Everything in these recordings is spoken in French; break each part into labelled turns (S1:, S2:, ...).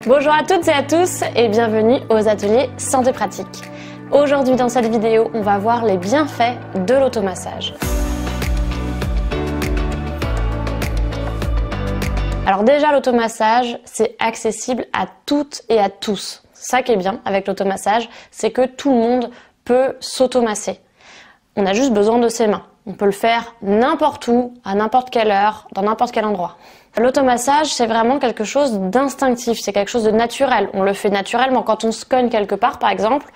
S1: Bonjour à toutes et à tous et bienvenue aux ateliers Santé Pratique. Aujourd'hui dans cette vidéo, on va voir les bienfaits de l'automassage. Alors déjà l'automassage, c'est accessible à toutes et à tous. Ça qui est bien avec l'automassage, c'est que tout le monde peut s'automasser. On a juste besoin de ses mains. On peut le faire n'importe où, à n'importe quelle heure, dans n'importe quel endroit. L'automassage, c'est vraiment quelque chose d'instinctif, c'est quelque chose de naturel. On le fait naturellement. Quand on se cogne quelque part, par exemple,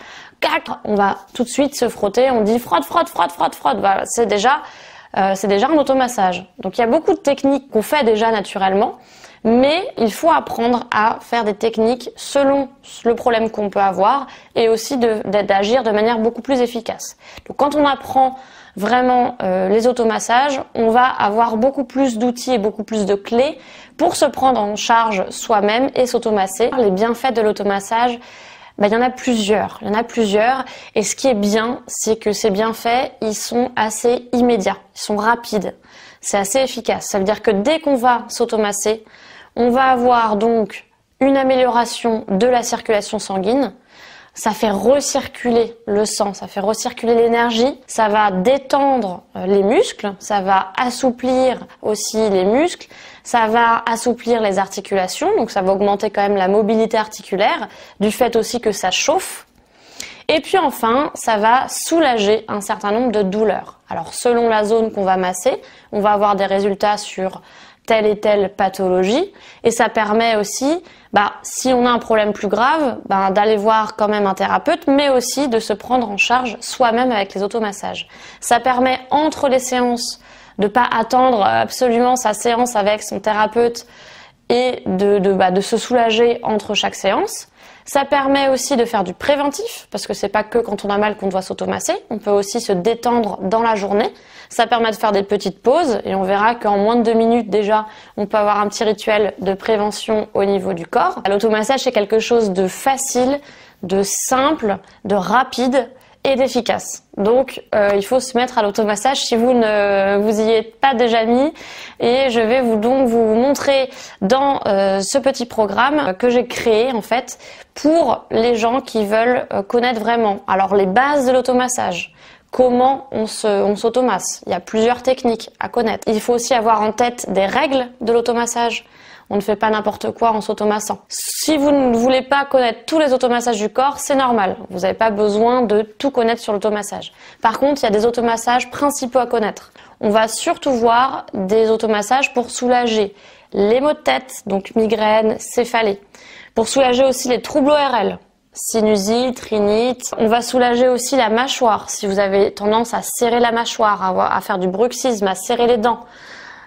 S1: on va tout de suite se frotter, on dit frotte, frotte, frotte, frotte, frotte. Voilà, c'est déjà un automassage. Donc il y a beaucoup de techniques qu'on fait déjà naturellement, mais il faut apprendre à faire des techniques selon le problème qu'on peut avoir et aussi d'agir de manière beaucoup plus efficace. Donc quand on apprend vraiment les automassages, on va avoir beaucoup plus d'outils et beaucoup plus de clés pour se prendre en charge soi-même et s'automasser. Les bienfaits de l'automassage, il y en a plusieurs. Et ce qui est bien, c'est que ces bienfaits, ils sont assez immédiats, ils sont rapides. C'est assez efficace. Ça veut dire que dès qu'on va s'automasser, on va avoir donc une amélioration de la circulation sanguine. Ça fait recirculer le sang, ça fait recirculer l'énergie, ça va détendre les muscles, ça va assouplir aussi les muscles, ça va assouplir les articulations, donc ça va augmenter quand même la mobilité articulaire, du fait aussi que ça chauffe. Et puis enfin, ça va soulager un certain nombre de douleurs. Alors selon la zone qu'on va masser, on va avoir des résultats sur telle et telle pathologie, et ça permet aussi, si on a un problème plus grave, d'aller voir quand même un thérapeute, mais aussi de se prendre en charge soi-même avec les automassages. Ça permet entre les séances de pas attendre absolument sa séance avec son thérapeute et de se soulager entre chaque séance. Ça permet aussi de faire du préventif, parce que c'est pas que quand on a mal qu'on doit s'automasser, on peut aussi se détendre dans la journée. Ça permet de faire des petites pauses et on verra qu'en moins de 2 minutes déjà, on peut avoir un petit rituel de prévention au niveau du corps. L'automassage, c'est quelque chose de facile, de simple, de rapide et d'efficace. Donc il faut se mettre à l'automassage si vous ne vous y êtes pas déjà mis, et je vais vous montrer dans ce petit programme que j'ai créé en fait pour les gens qui veulent connaître vraiment alors les bases de l'automassage. Comment on s'automasse. Il y a plusieurs techniques à connaître. Il faut aussi avoir en tête des règles de l'automassage. On ne fait pas n'importe quoi en s'automassant. Si vous ne voulez pas connaître tous les automassages du corps, c'est normal. Vous n'avez pas besoin de tout connaître sur l'automassage. Par contre, il y a des automassages principaux à connaître. On va surtout voir des automassages pour soulager les maux de tête, donc migraine, céphalée. Pour soulager aussi les troubles ORL. Sinusite, rhinite. On va soulager aussi la mâchoire. Si vous avez tendance à serrer la mâchoire, à faire du bruxisme, à serrer les dents,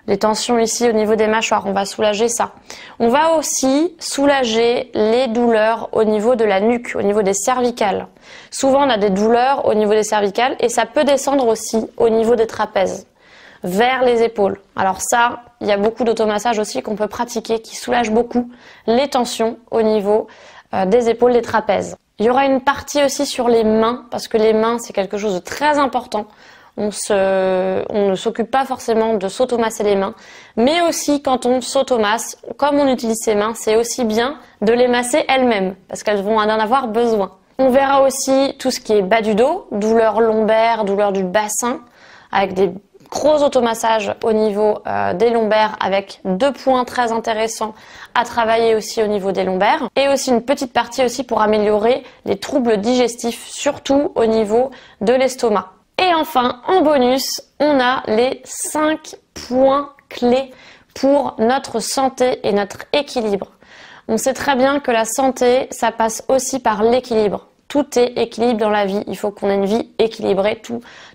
S1: les tensions ici au niveau des mâchoires, on va soulager ça. On va aussi soulager les douleurs au niveau de la nuque, au niveau des cervicales. Souvent on a des douleurs au niveau des cervicales et ça peut descendre aussi au niveau des trapèzes, vers les épaules. Alors ça, il y a beaucoup d'automassages aussi qu'on peut pratiquer qui soulagent beaucoup les tensions au niveau des épaules, des trapèzes. Il y aura une partie aussi sur les mains, parce que les mains c'est quelque chose de très important. On ne s'occupe pas forcément de s'automasser les mains, mais aussi quand on s'automasse, comme on utilise ses mains, c'est aussi bien de les masser elles-mêmes, parce qu'elles vont en avoir besoin. On verra aussi tout ce qui est bas du dos, douleur lombaire, douleur du bassin, avec des gros automassages au niveau des lombaires, avec 2 points très intéressants à travailler aussi au niveau des lombaires, et aussi une petite partie aussi pour améliorer les troubles digestifs, surtout au niveau de l'estomac. Et enfin, en bonus, on a les 5 points clés pour notre santé et notre équilibre. On sait très bien que la santé, ça passe aussi par l'équilibre. Tout est équilibre dans la vie. Il faut qu'on ait une vie équilibrée.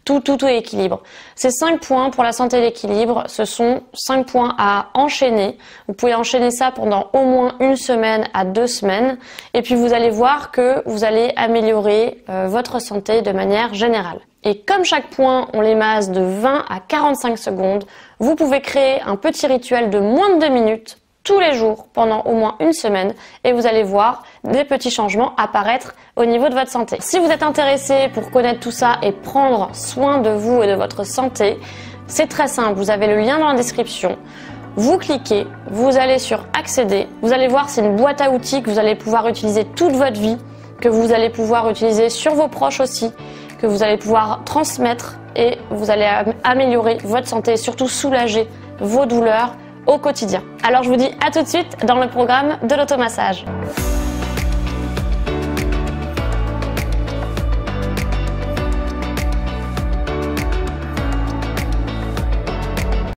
S1: Tout est équilibre. Ces 5 points pour la santé et l'équilibre, ce sont 5 points à enchaîner. Vous pouvez enchaîner ça pendant au moins 1 semaine à 2 semaines. Et puis vous allez voir que vous allez améliorer votre santé de manière générale. Et comme chaque point, on les masse de 20 à 45 secondes, vous pouvez créer un petit rituel de moins de 2 minutes tous les jours pendant au moins 1 semaine et vous allez voir des petits changements apparaître au niveau de votre santé. Si vous êtes intéressé pour connaître tout ça et prendre soin de vous et de votre santé, c'est très simple, vous avez le lien dans la description. Vous cliquez, vous allez sur accéder, vous allez voir c'est une boîte à outils que vous allez pouvoir utiliser toute votre vie, que vous allez pouvoir utiliser sur vos proches aussi, que vous allez pouvoir transmettre et vous allez améliorer votre santé et surtout soulager vos douleurs au quotidien. Alors je vous dis à tout de suite dans le programme de l'automassage.